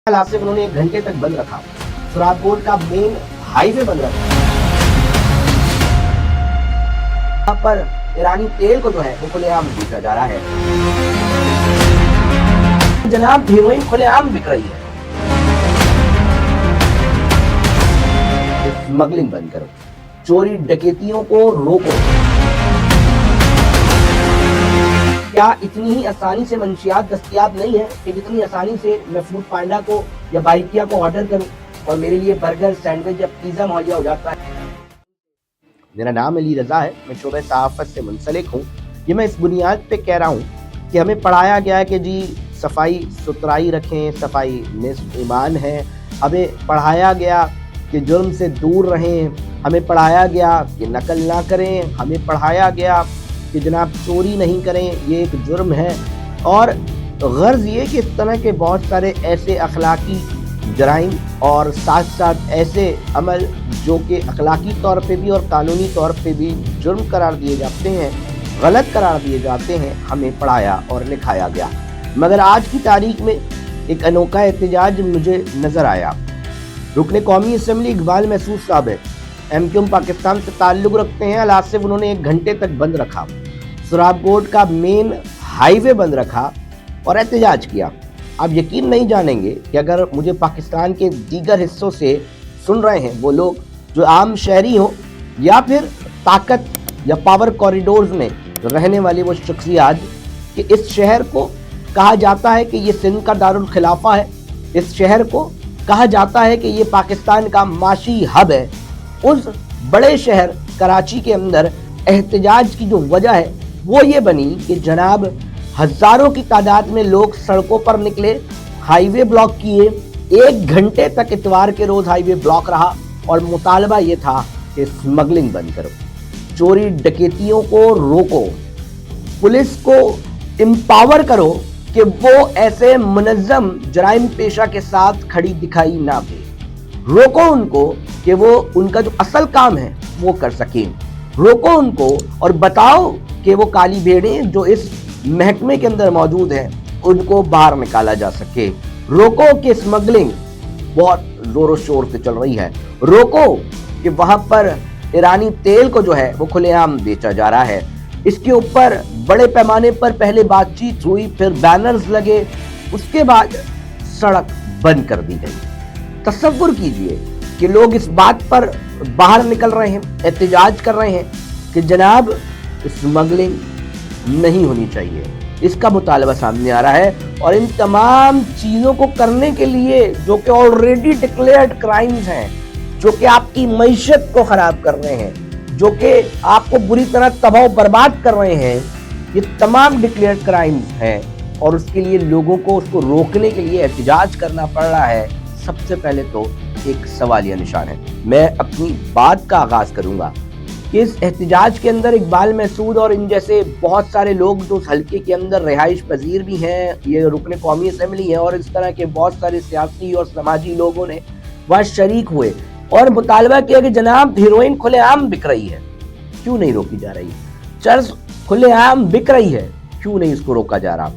हालात से उन्होंने 1 घंटे तक बंद रखा। सुरागपुर का मेन हाईवे बंद रखा। यहाँ पर ईरानी तेल को जो है वो खुलेआम बेचा जा रहा है। जनाब हीरोइन खुलेआम बिक रही है। स्मगलिंग बंद करो, चोरी डकैतियों को रोको। क्या इतनी ही आसानी से मंशियात दस्तयाब नहीं है कि जितनी आसानी से मैं फूड पांडा को या बाइकिया को ऑर्डर करूं और मेरे लिए बर्गर, सैंडविच या पिज़्ज़ा मुहैया हो जाता है। मेरा नाम अली रज़ा है, मैं शोबे सहाफ़त से मुंसलिक हूँ। ये मैं इस बुनियाद पे कह रहा हूँ कि हमें पढ़ाया गया है कि जी सफाई सुथराई रखें, सफाई निस्फ़ ईमान है। हमें पढ़ाया गया कि जुर्म से दूर रहें, हमें पढ़ाया गया कि नकल ना करें, हमें पढ़ाया गया कि जनाब चोरी नहीं करें, ये एक जुर्म है। और गर्ज़ ये कि इस तरह के बहुत सारे ऐसे अखलाकी जराइम और साथ साथ ऐसे अमल जो कि अखलाकी तौर पे भी और कानूनी तौर पे भी जुर्म करार दिए जाते हैं, गलत करार दिए जाते हैं, हमें पढ़ाया और लिखाया गया। मगर आज की तारीख में एक अनोखा एहतजाज मुझे नज़र आया। रुकने कौमी असम्बली इकबाल महसूद साहब है, MQM पाकिस्तान से ताल्लुक़ रखते हैं। हालात से उन्होंने 1 घंटे तक बंद रखा, सुरागपुर का मेन हाईवे बंद रखा और एहतजाज किया। आप यकीन नहीं जानेंगे कि अगर मुझे पाकिस्तान के दीगर हिस्सों से सुन रहे हैं वो लोग जो आम शहरी हों या फिर ताकत या पावर कॉरिडोर्स में रहने वाले वो शख्सियात, कि इस शहर को कहा जाता है कि ये सिंध का दारुल खिलाफा है, इस शहर को कहा जाता है कि ये पाकिस्तान का माशी हब है। उस बड़े शहर कराची के अंदर एहतजाज की जो वजह है वो ये बनी कि जनाब हज़ारों की तादाद में लोग सड़कों पर निकले, हाईवे ब्लॉक किए। 1 घंटे तक इतवार के रोज़ हाईवे ब्लॉक रहा और मुतालबा ये था कि स्मगलिंग बंद करो, चोरी डकैतियों को रोको, पुलिस को एम्पावर करो कि वो ऐसे मुनज़्ज़म जराइम पेशा के साथ खड़ी दिखाई ना दे। रोको उनको कि वो उनका जो असल काम है वो कर सकें। रोको उनको और बताओ कि वो काली भेड़ें जो इस महकमे के अंदर मौजूद हैं उनको बाहर निकाला जा सके। रोको कि स्मगलिंग बहुत जोरों शोर से चल रही है। रोको कि वहाँ पर ईरानी तेल को जो है वो खुलेआम बेचा जा रहा है। इसके ऊपर बड़े पैमाने पर पहले बातचीत हुई, फिर बैनर्स लगे, उसके बाद सड़क बंद कर दी गई। तसव्वुर कीजिए कि लोग इस बात पर बाहर निकल रहे हैं, एहतजाज कर रहे हैं कि जनाब स्मगलिंग नहीं होनी चाहिए। इसका मुतालबा सामने आ रहा है और इन तमाम चीज़ों को करने के लिए जो कि ऑलरेडी डिक्लेयर्ड क्राइम्स हैं, जो कि आपकी मईशत को ख़राब कर रहे हैं, जो कि आपको बुरी तरह तबाह बर्बाद कर रहे हैं, ये तमाम डिक्लेयर्ड क्राइम्स हैं और उसके लिए लोगों को उसको रोकने के लिए एहतजाज करना पड़ रहा है। सबसे पहले तो एक सवालिया निशान है। मैं अपनी बात का आगाज़ करूँगा कि इस एहतजाज के अंदर इकबाल महसूद और इन जैसे बहुत सारे लोग जो इस हल्के के अंदर रिहाइश पजीर भी हैं, ये रुकने कौमी असम्बली है और इस तरह के बहुत सारे सियासी और समाजी लोगों ने वह शरीक हुए और मुतालबा किया कि जनाब हीरोइन खुलेआम बिक रही है, क्यों नहीं रोकी जा रही? चर्च खुलेआम बिक रही है, क्यों नहीं इसको रोका जा रहा?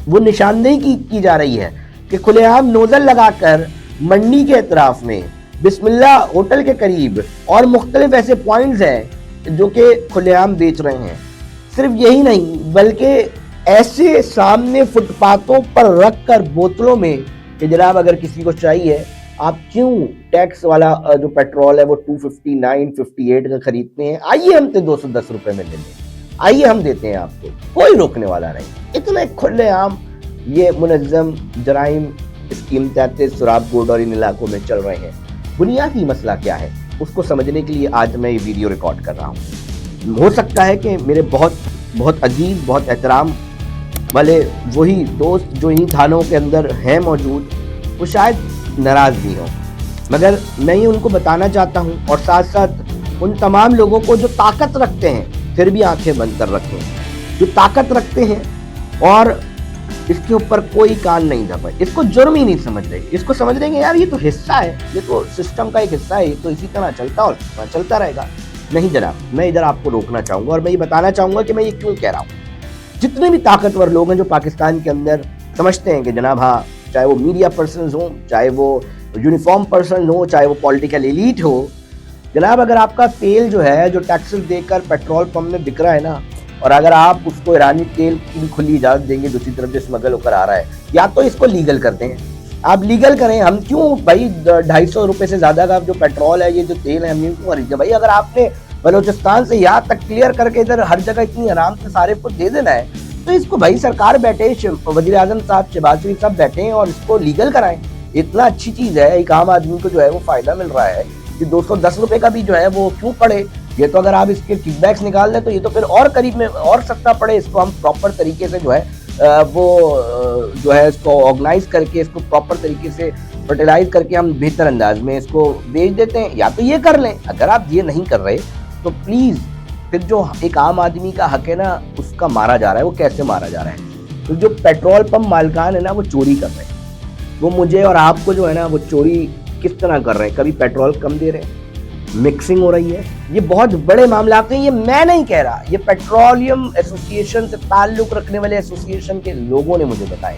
वो निशानदेही की जा रही है कि खुलेआम नोजल लगाकर मंडी के अतराफ में, बिस्मिल्लाह होटल के करीब और मुख्तलिफ ऐसे पॉइंट्स हैं जो कि खुलेआम बेच रहे हैं। सिर्फ यही नहीं बल्कि ऐसे सामने फुटपाथों पर रख कर बोतलों में कि जनाब अगर किसी को चाहिए, आप क्यों टैक्स वाला जो पेट्रोल है वो 259, 58 का खरीदते हैं, आइए हम तो 210 रुपए में ले लें, आइए हम देते हैं आपको, कोई रोकने वाला नहीं। इतने खुलेआम ये मुनज़्ज़म जराइम स्कीम तहत सुरागपुर और इन इलाकों में चल रहे हैं। बुनियादी मसला क्या है उसको समझने के लिए आज मैं ये वीडियो रिकॉर्ड कर रहा हूँ। हो सकता है कि मेरे बहुत अजीज, बहुत एहतराम वाले वही दोस्त जो इन्हीं थानों के अंदर हैं मौजूद, वो शायद नाराज़ भी हों, मगर मैं ये उनको बताना चाहता हूँ और साथ साथ उन तमाम लोगों को जो ताकत रखते हैं फिर भी आंखें बंद कर रखें, जो ताकत रखते हैं और इसके ऊपर कोई कान नहीं दबाए, इसको जुर्म ही नहीं समझ रहे, इसको समझ रहे हैं यार ये तो हिस्सा है, ये तो सिस्टम का एक हिस्सा है, ये तो इसी तरह चलता रहेगा। नहीं जनाब, मैं इधर आपको रोकना चाहूँगा और मैं ये बताना चाहूँगा कि मैं ये क्यों कह रहा हूँ। जितने भी ताकतवर लोग हैं जो पाकिस्तान के अंदर समझते हैं कि जनाब हाँ चाहे वो मीडिया पर्सनस हो, चाहे वो यूनिफॉर्म पर्सन हो, चाहे वो पॉलिटिकल एलीट हो। जनाब, अगर आपका तेल जो है जो टैक्सेस देकर पेट्रोल पंप में बिक रहा है ना, और अगर आप उसको ईरानी तेल की भी खुली इजाजत देंगे दूसरी तरफ जो स्मगल होकर आ रहा है, या तो इसको लीगल कर दें, आप लीगल करें। हम क्यों भाई 250 रुपए से ज्यादा का जो पेट्रोल है, ये जो तेल है, हम क्यों खरीदें भाई? अगर आपने बलोचिस्तान से यहाँ तक क्लियर करके इधर हर जगह इतनी आराम से सारे को दे देना है, तो इसको भाई सरकार बैठे, वजीर आजम साहब, शहबाज शरीफ साहब बैठे और इसको लीगल कराएं। इतना अच्छी चीज है, एक आम आदमी को जो है वो फायदा मिल रहा है कि 210 रुपए का भी जो है वो क्यों पड़े। ये तो अगर आप इसके किकबैक्स निकाल दें तो ये तो फिर और करीब में और सस्ता पड़े। इसको हम प्रॉपर तरीके से जो है वो जो है इसको ऑर्गेनाइज करके, इसको प्रॉपर तरीके से फर्टिलाइज करके हम बेहतर अंदाज में इसको बेच देते हैं, या तो ये कर लें। अगर आप ये नहीं कर रहे तो प्लीज, फिर जो एक आम आदमी का हक है ना उसका मारा जा रहा है। वो कैसे मारा जा रहा है? तो जो पेट्रोल पंप मालिकान है ना वो चोरी कर रहे हैं। वो मुझे और आपको जो है ना वो चोरी किस तरह कर रहे हैं? कभी पेट्रोल कम दे रहे हैं, मिक्सिंग हो रही है। ये बहुत बड़े मामला हैं, ये मैं नहीं कह रहा, ये पेट्रोलियम एसोसिएशन से ताल्लुक रखने वाले एसोसिएशन के लोगों ने मुझे बताए।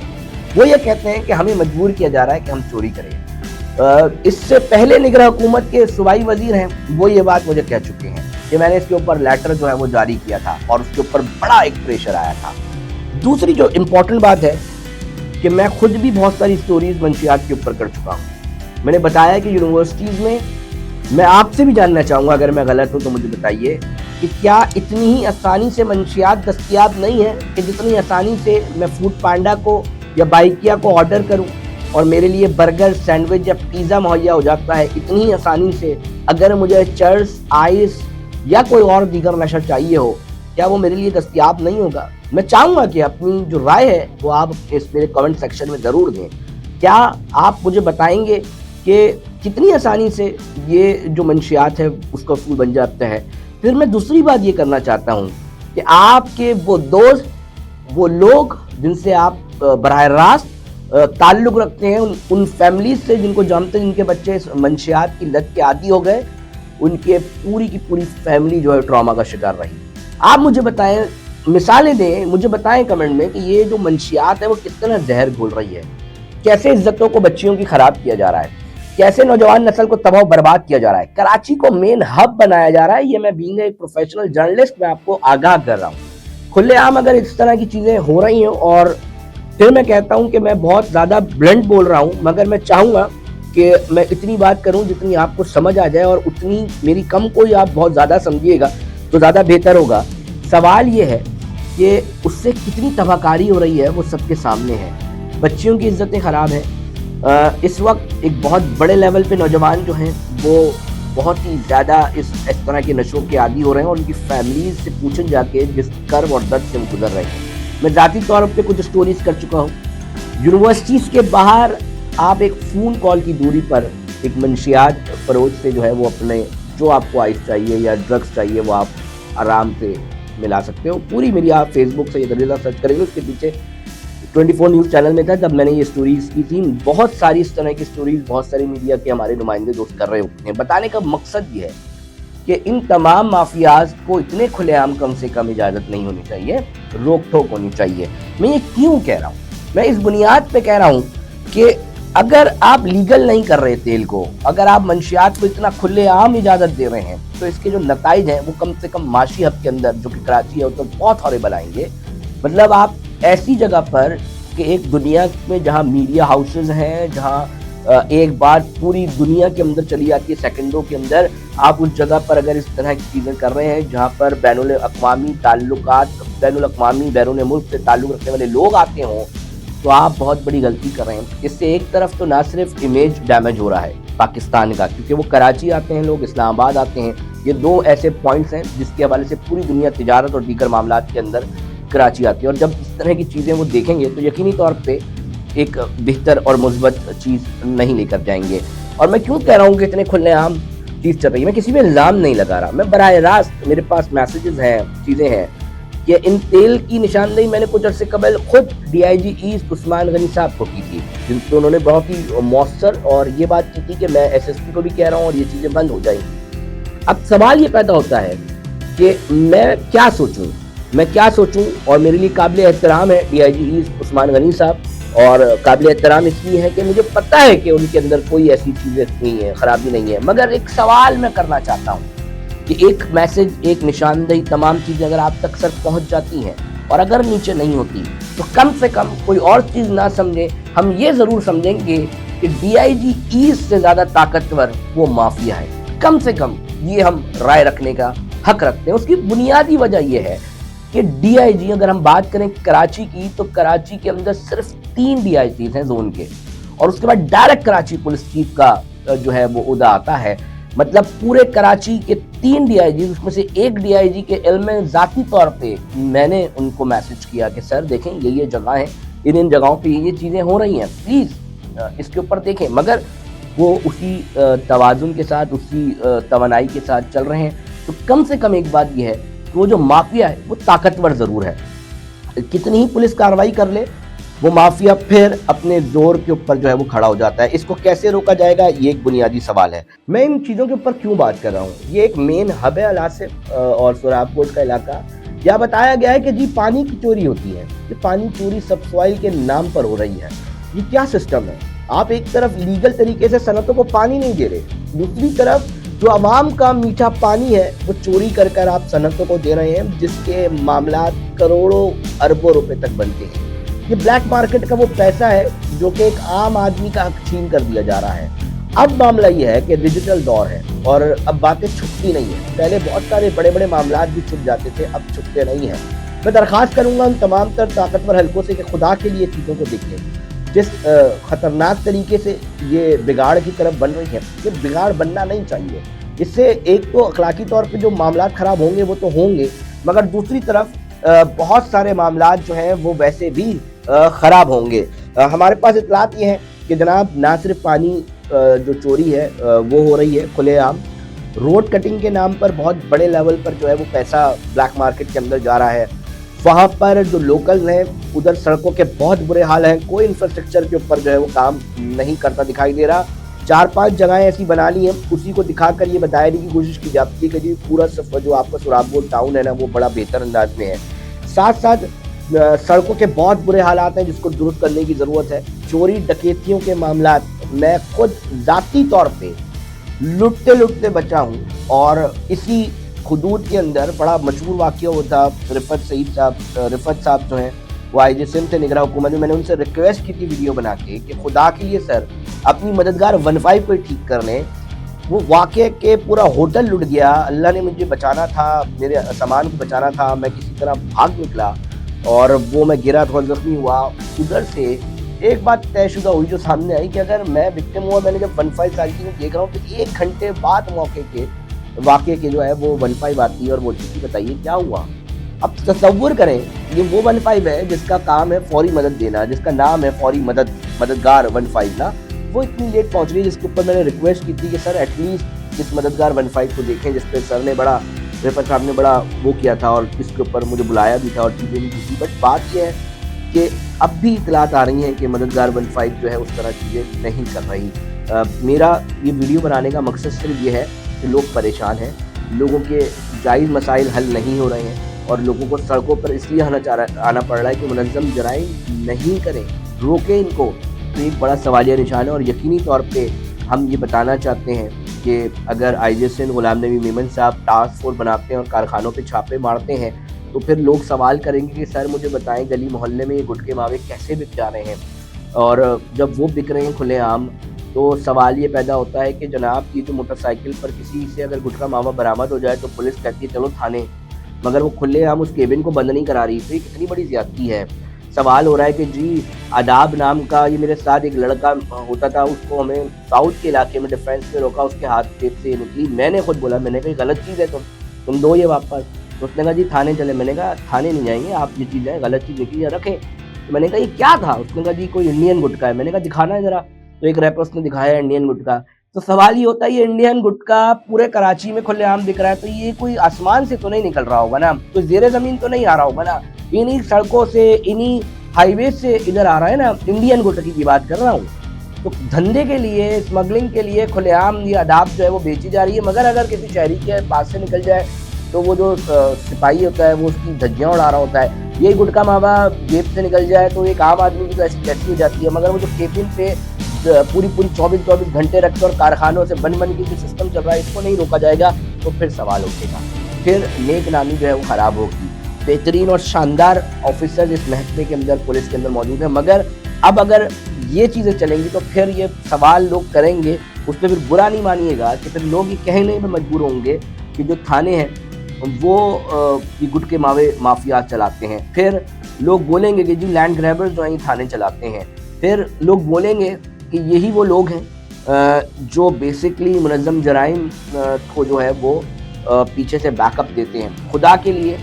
वो ये कहते हैं कि हमें मजबूर किया जा रहा है कि हम चोरी करें। इससे पहले निगरान हुकूमत के सूबाई वजीर हैं, वो ये बात मुझे कह चुके हैं कि मैंने इसके ऊपर लेटर जो है वो जारी किया था और उसके ऊपर बड़ा एक प्रेशर आया था। दूसरी जो इम्पोर्टेंट बात है कि मैं खुद भी बहुत सारी स्टोरीज मंशियात के ऊपर कर चुका हूँ। मैंने बताया कि यूनिवर्सिटीज़ में, मैं आपसे भी जानना चाहूँगा, अगर मैं गलत हूँ तो मुझे बताइए, कि क्या इतनी ही आसानी से मंशियात दस्तयाब नहीं है कि जितनी आसानी से मैं फूड पांडा को या बाइकिया को ऑर्डर करूँ और मेरे लिए बर्गर, सैंडविच या पिज़्ज़ा मुहैया हो जाता है, इतनी ही आसानी से अगर मुझे चर्स, आइस या कोई और दीगर नशा चाहिए हो, क्या वो मेरे लिए दस्तयाब नहीं होगा? मैं चाहूँगा कि अपनी जो राय है वो आप इस मेरे कमेंट सेक्शन में ज़रूर दें। क्या आप मुझे बताएंगे कि कितनी आसानी से ये जो मंशियात है उसका असूल बन जाता है? फिर मैं दूसरी बात ये करना चाहता हूँ कि आपके वो दोस्त, वो लोग जिनसे आप बराह रास्त ताल्लुक़ रखते हैं, उन फैमिलीज से जिनको जानते हैं जिनके बच्चे मंशियात की लत के आदी हो गए, उनके पूरी की पूरी फैमिली जो है ट्रॉमा का शिकार रही। आप मुझे बताएं, मिसालें दें, मुझे बताएं कमेंट में कि ये जो मंशियात है वो किस तरह जहर घोल रही है, कैसे इज्जतों को बच्चियों की खराब किया जा रहा है, कैसे नौजवान नस्ल को तबाह बर्बाद किया जा रहा है, कराची को मेन हब बनाया जा रहा है। ये मैं बीइंग एक प्रोफेशनल जर्नलिस्ट मैं आपको आगाह कर रहा हूँ। खुलेआम अगर इस तरह की चीज़ें हो रही हैं, और फिर मैं कहता हूँ कि मैं बहुत ज़्यादा ब्लंट बोल रहा हूँ, मगर मैं चाहूँगा कि मैं इतनी बात करूँ जितनी आपको समझ आ जाए, और उतनी मेरी कम को ही आप बहुत ज़्यादा समझिएगा तो ज़्यादा बेहतर होगा। सवाल ये है कि उससे कितनी तबाहकारी हो रही है वो सबके सामने है। बच्चियों की इज्जतें ख़राब हैं। इस वक्त एक बहुत बड़े लेवल पे नौजवान जो हैं वो बहुत ही ज़्यादा इस तरह के नशों के आदी हो रहे हैं, और उनकी फैमिलीज से पूछन जाके जिस कर्ब और दर्द से वो गुजर रहे हैं। मैं ज़ाती तौर पे कुछ स्टोरीज कर चुका हूँ। यूनिवर्सिटीज़ के बाहर आप एक फ़ोन कॉल की दूरी पर एक मंशियात फरोज से जो है वो अपने जो आपको आइस चाहिए या ड्रग्स चाहिए वो आप आराम से मिला सकते हो। पूरी मेरी आप फेसबुक से ये दलील सर्च करेंगे, उसके पीछे 24 न्यूज़ चैनल में था जब मैंने ये स्टोरीज की थी। बहुत सारी इस तरह की स्टोरीज बहुत सारी मीडिया के हमारे नुमाइंदे दोस्त कर रहे होते हैं। बताने का मकसद ये है कि इन तमाम माफियाज को इतने खुलेआम कम से कम इजाज़त नहीं होनी चाहिए, रोक टोक होनी चाहिए। मैं ये क्यों कह रहा हूँ? मैं इस बुनियाद पे कह रहा हूँ कि अगर आप लीगल नहीं कर रहे तेल को, अगर आप मंशियात को इतना खुलेआम इजाज़त दे रहे हैं, तो इसके जो नताइज हैं वो कम से कम माशी हब के अंदर जो कि कराची है तो बहुत हॉरेबल आएंगे। मतलब आप ऐसी जगह पर कि एक दुनिया में जहाँ मीडिया हाउसेज हैं, जहाँ एक बात पूरी दुनिया के अंदर चली जाती है सेकंडों के अंदर, आप उस जगह पर अगर इस तरह की चीज़ें कर रहे हैं जहाँ पर बैनुल अक़वामी ताल्लुकात, बैनुल अक़वामी बैरून मुल्क से ताल्लुक़ रखने वाले लोग आते हों, तो आप बहुत बड़ी गलती कर रहे हैं। इससे एक तरफ तो ना सिर्फ इमेज डैमेज हो रहा है पाकिस्तान का, क्योंकि वो कराची आते हैं लोग, इस्लामाबाद आते हैं, ये दो ऐसे पॉइंट्स हैं जिसके हवाले से पूरी दुनिया तिजारत और दीगर मामलात के अंदर कराची आती है। और जब इस तरह की चीज़ें वो देखेंगे तो यकीनी तौर पे एक बेहतर और मुस्बत चीज़ नहीं लेकर जाएंगे। और मैं क्यों कह रहा हूँ कि इतने खुलेआम चीज़ चल रही है, मैं किसी पे इल्ज़ाम नहीं लगा रहा, मैं बराह रास्त मेरे पास मैसेजेस हैं, चीज़ें हैं कि इन तेल की निशानदेही मैंने कुछ अर्से कबल खुद DIG ईस्ट उस्मान गनी साहब को की थी, जिनसे उन्होंने बहुत ही मौसर और ये बात की थी कि मैं SSP को भी कह रहा हूँ और ये चीज़ें बंद हो जाएंगी। अब सवाल ये पैदा होता है कि मैं क्या सोचूं, और मेरे लिए काबिल एहतराम है DIG ईस्ट उस्मान गनी साहब, اور قابل احترام اس لیے ہے کہ مجھے پتہ ہے کہ ان کے اندر کوئی ایسی چیزیں نہیں ہیں، خرابی نہیں ہے، مگر ایک سوال میں کرنا چاہتا ہوں کہ ایک میسج، ایک نشاندہی، تمام چیزیں اگر آپ تک سر پہنچ جاتی ہیں اور اگر نیچے نہیں ہوتی تو کم سے کم کوئی اور چیز نہ سمجھے، ہم یہ ضرور سمجھیں گے کہ ڈی آئی جی ایسٹ سے زیادہ طاقتور وہ مافیا ہے، کم سے کم یہ ہم رائے رکھنے کا حق رکھتے ہیں۔ اس کی بنیادی وجہ یہ ہے کہ ڈی آئی جی، اگر ہم بات کریں کراچی کی، تو کراچی کے اندر صرف 3 ڈی آئی جیز ہیں زون کے، اور اس کے بعد ڈائریکٹ کراچی پولیس چیف کا جو ہے وہ عہدہ آتا ہے، مطلب پورے کراچی کے 3 ڈی آئی جی، اس میں سے ایک ڈی آئی جی کے علم میں ذاتی طور پہ میں نے ان کو میسج کیا کہ سر دیکھیں یہ جگہ ہیں، ان جگہوں پہ یہ چیزیں ہو رہی ہیں، پلیز اس کے اوپر دیکھیں، مگر وہ اسی توازن کے ساتھ، اسی توانائی کے ساتھ چل رہے ہیں۔ تو کم سے کم ایک بات یہ ہے کہ وہ جو مافیا ہے وہ طاقتور ضرور ہے، کتنی ہی پولیس کارروائی کر لے وہ مافیا پھر اپنے زور کے اوپر جو ہے وہ کھڑا ہو جاتا ہے۔ اس کو کیسے روکا جائے گا، یہ ایک بنیادی سوال ہے۔ میں ان چیزوں کے اوپر کیوں بات کر رہا ہوں، یہ ایک مین ہب ہے الاسف اور سوراب کوٹ کا علاقہ، یہاں بتایا گیا ہے کہ جی پانی کی چوری ہوتی ہے، یہ پانی چوری سب سوائل کے نام پر ہو رہی ہے۔ یہ کیا سسٹم ہے، آپ ایک طرف لیگل طریقے سے صنعتوں کو پانی نہیں دے رہے، دوسری طرف جو عوام کا میٹھا پانی ہے وہ چوری کر کر آپ صنعتوں کو دے رہے ہیں، جس کے معاملات کروڑوں اربوں روپے تک بنتے ہیں۔ یہ بلیک مارکیٹ کا وہ پیسہ ہے جو کہ ایک عام آدمی کا حق چھین کر دیا جا رہا ہے۔ اب معاملہ یہ ہے کہ ڈیجیٹل دور ہے اور اب باتیں چھپتی نہیں ہیں، پہلے بہت سارے بڑے بڑے معاملات بھی چھپ جاتے تھے، اب چھپتے نہیں ہیں۔ میں درخواست کروں گا ان تمام تر طاقتور حلقوں سے کہ خدا کے لیے چیزوں کو دیکھیں، جس خطرناک طریقے سے یہ بگاڑ کی طرف بن رہی ہے، یہ بگاڑ بننا نہیں چاہیے۔ اس سے ایک تو اخلاقی طور پہ جو معاملات خراب ہوں گے وہ تو ہوں گے، مگر دوسری طرف بہت سارے معاملات جو ہیں وہ ویسے بھی خراب ہوں گے۔ ہمارے پاس اطلاعات یہ ہیں کہ جناب نہ صرف پانی جو چوری ہے وہ ہو رہی ہے کھلے عام، روڈ کٹنگ کے نام پر بہت بڑے لیول پر جو ہے وہ پیسہ بلیک مارکیٹ کے اندر جا رہا ہے۔ وہاں پر جو لوکل ہیں ادھر سڑکوں کے بہت برے حال ہیں، کوئی انفراسٹرکچر کے اوپر جو ہے وہ کام نہیں کرتا دکھائی دے رہا۔ 4-5 جگہیں ایسی بنا لی ہیں، اسی کو دکھا کر یہ بتانے کی کوشش کی جاتی ہے کہ جی پورا جو آپ کا سوراب کوٹ ٹاؤن ہے نا وہ بڑا بہتر انداز میں ہے۔ ساتھ ساتھ سڑکوں کے بہت برے حالات ہیں جس کو درست کرنے کی ضرورت ہے۔ چوری ڈکیتیوں کے معاملات میں خود ذاتی طور پہ لٹتے بچا ہوں، اور اسی حدود کے اندر بڑا مشہور واقعہ ہوتا رفت صاحب جو ہیں وہ آئی جی سندھ سے نگراں حکومت میں نے ان سے ریکویسٹ کی تھی ویڈیو بنا کے کہ خدا کے لیے سر اپنی مددگار 15 کو ٹھیک کر لیں۔ وہ واقعے کے پورا ہوٹل لٹ گیا، اللہ نے مجھے بچانا تھا، میرے سامان کو بچانا تھا، میں کسی طرح بھاگ نکلا اور وہ میں گرا تھوڑا زخمی ہوا۔ ادھر سے ایک بات طے شدہ ہوئی جو سامنے آئی کہ اگر میں وکٹم ہوا، میں نے جب 15 سال کی دیکھ رہا ہوں کہ 1 گھنٹے بعد واقعے کے جو ہے وہ 15 آتی ہے اور وہ چیز بتائیے کیا ہوا۔ اب تصور کریں یہ وہ 15 ہے جس کا کام ہے فوری مدد دینا، جس کا نام ہے فوری مددگار 15 نا، وہ اتنی لیٹ پہنچ رہی ہے، جس کے اوپر میں نے ریکویسٹ کی تھی کہ سر ایٹ لیسٹ اس مددگار 15 کو دیکھیں، جس پہ سر نے بڑا رفت صاحب نے بڑا وہ کیا تھا اور اس کے اوپر مجھے بلایا بھی تھا اور چیزیں بھی تھی۔ بٹ بات یہ ہے کہ اب بھی اطلاعات آ رہی ہیں کہ مددگار 15 جو ہے اس طرح چیزیں نہیں کر رہی۔ میرا یہ ویڈیو بنانے کا مقصد صرف یہ ہے کہ لوگ پریشان ہیں، لوگوں کے جائز مسائل حل نہیں ہو رہے ہیں اور لوگوں کو سڑکوں پر اس لیے آنا پڑ رہا ہے کہ منظم جرائم نہیں کریں، روکیں ان کو۔ تو ایک بڑا سوالیہ نشان ہے اور یقینی طور پہ ہم یہ بتانا چاہتے ہیں کہ اگر آئی جی سندھ غلام نبی میمن صاحب ٹاسک فورس بناتے ہیں اور کارخانوں پہ چھاپے مارتے ہیں تو پھر لوگ سوال کریں گے کہ سر مجھے بتائیں گلی محلے میں یہ گٹکے ماوے کیسے بک جا رہے ہیں، اور جب وہ بک رہے ہیں کھلے عام تو سوال یہ پیدا ہوتا ہے کہ جناب کی جو موٹر سائیکل پر کسی سے اگر گٹکا ماوا برآمد ہو جائے تو پولیس کہتی ہے چلو تھانے، مگر وہ کھلے عام اس کیبن کو بند نہیں کرا رہی، تو یہ کتنی بڑی زیادتی ہے۔ سوال ہو رہا ہے کہ جی آداب نام کا یہ میرے ساتھ ایک لڑکا ہوتا تھا، اس کو ہمیں ساؤتھ کے علاقے میں ڈیفینس میں روکا، اس کے ہاتھ پیٹ سے نکلی، میں نے خود بولا، میں نے کہا غلط چیز ہے تم دو یہ واپس، تو اس نے کہا جی تھانے چلے، میں نے کہا تھانے نہیں جائیں گے، آپ یہ چیز ہے غلط چیز نکلی رکھیں، تو میں نے کہا یہ کیا تھا، اس نے کہا جی کوئی انڈین گٹکا ہے، میں نے کہا دکھانا ہے ذرا، تو ایک ریپر اس نے دکھایا انڈین گٹکا۔ تو سوال یہ ہوتا ہے یہ انڈین گٹکا پورے کراچی میں کھلے عام دکھ رہا ہے تو یہ کوئی آسمان سے تو نہیں نکل رہا ہوگا نا، کوئی زیر زمین تو نہیں آ رہا ہوگا نا، انہی سڑکوں سے انہی ہائی وے سے ادھر آ رہا ہے نا، انڈین گٹکی کی بات کر رہا ہوں۔ تو دھندے کے لیے، اسمگلنگ کے لیے کھلے عام یہ آداب جو ہے وہ بیچی جا رہی ہے، مگر اگر کسی شہری کے پاس سے نکل جائے تو وہ جو سپاہی ہوتا ہے وہ اس کی دھجیاں اڑا رہا ہوتا ہے۔ यही गुटखा मावा जेब से निकल जाए तो एक आम आदमी की तो ऐसी कैसी हो जाती है, मगर वो जो केबिन पे पूरी 24 घंटे रखते और कारखानों से बन के जो सिस्टम चल रहा है इसको नहीं रोका जाएगा तो फिर सवाल उठेगा, फिर नेक नामी जो है वो खराब होगी। बेहतरीन और शानदार ऑफिसर्स इस महकमे के अंदर, पुलिस के अंदर मौजूद हैं, मगर अब अगर ये चीज़ें चलेंगी तो फिर ये सवाल लोग करेंगे, उस पर फिर बुरा नहीं मानिएगा कि फिर लोग ये कहने में मजबूर होंगे कि जो थाने हैं वो ये गुटके माफिया चलाते हैं। फिर लोग बोलेंगे कि जी लैंड ग्रैबर्स जो हैं ये थाने चलाते हैं। फिर लोग बोलेंगे कि यही वो लोग हैं जो बेसिकली मुनज़्ज़म जराइम को जो है वो पीछे से बैकअप देते हैं। खुदा के लिए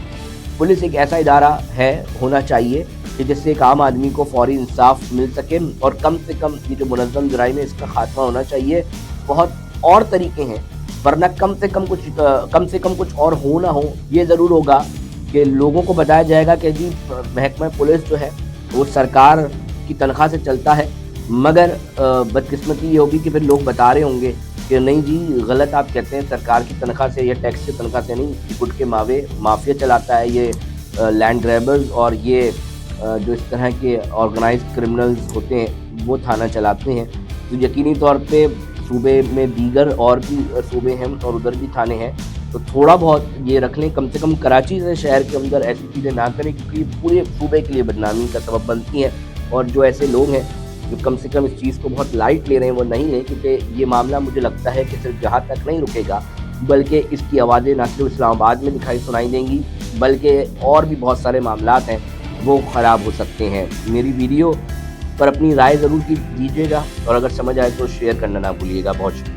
पुलिस एक ऐसा इदारा है, होना चाहिए कि जिससे एक आम आदमी को फौरी इंसाफ मिल सके और कम से कम ये जो मुनज़्ज़म जराइम है इसका खात्मा होना चाहिए। बहुत और तरीके हैं, वरना कम से कम कुछ और हो ना हो ये ज़रूर होगा कि लोगों को बताया जाएगा कि जी महकमा पुलिस जो है वो सरकार की तनख्वाह से चलता है, मगर बदकिस्मती ये होगी कि फिर लोग बता रहे होंगे कि नहीं जी गलत आप कहते हैं, सरकार की तनख्वाह से या टैक्स की तनख्वाह से नहीं, गुटके माफिया चलाता है, ये लैंड ग्रैबर्स और ये जो इस तरह के ऑर्गेनाइज्ड क्रिमिनल्स होते हैं वो थाना चलाते हैं। तो यकीनी तौर पे सूबे में दीगर और भी सूबे हैं और उधर भी थाने हैं, तो थोड़ा बहुत ये रख लें, कम से कम कराची से शहर के अंदर ऐसी चीज़ें ना करें क्योंकि पूरे सूबे के लिए बदनामी का सबब बनती हैं। और जो ऐसे लोग हैं जो कम से कम इस चीज़ को बहुत लाइट ले रहे हैं वो नहीं लें, क्योंकि ये मामला मुझे लगता है कि सिर्फ जहाँ तक नहीं रुकेगा बल्कि इसकी आवाज़ें न सिर्फ इस्लामाबाद में दिखाई सुनाई देंगी बल्कि और भी बहुत सारे मामलात हैं वो ख़राब हो सकते हैं। मेरी वीडियो पर अपनी राय ज़रूर दीजिएगा और अगर समझ आए तो शेयर करना ना भूलिएगा। बहुत शुक्रिया।